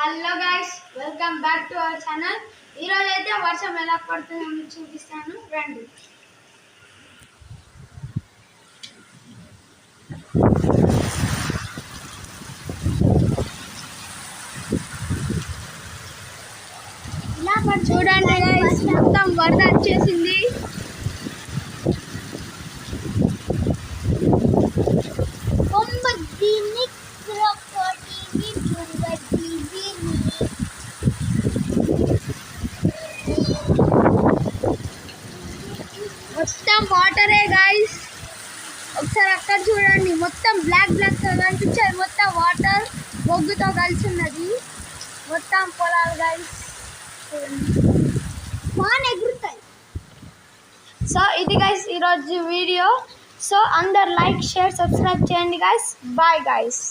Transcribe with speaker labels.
Speaker 1: Hello guys, welcome back to our channel. ఈరోజు అయితే వర్షం ఎలా పడుతుందో మీకు చూపిస్తాను, రండి. చూడండి గైస్, మొత్తం వరద వచ్చేసింది. మొత్తం వాటరే గైస్. ఒకసారి అక్కడ చూడండి, మొత్తం బ్లాక్ కనిపించాయి. మొత్తం వాటర్ బొగ్గుతో కలిసి ఉన్నది. మొత్తం పొలాలు గైస్ ఎగురుతాయి. సో ఇది గైస్ ఈరోజు వీడియో. సో అందరు లైక్, షేర్, సబ్స్క్రైబ్ చేయండి గైస్. Bye guys.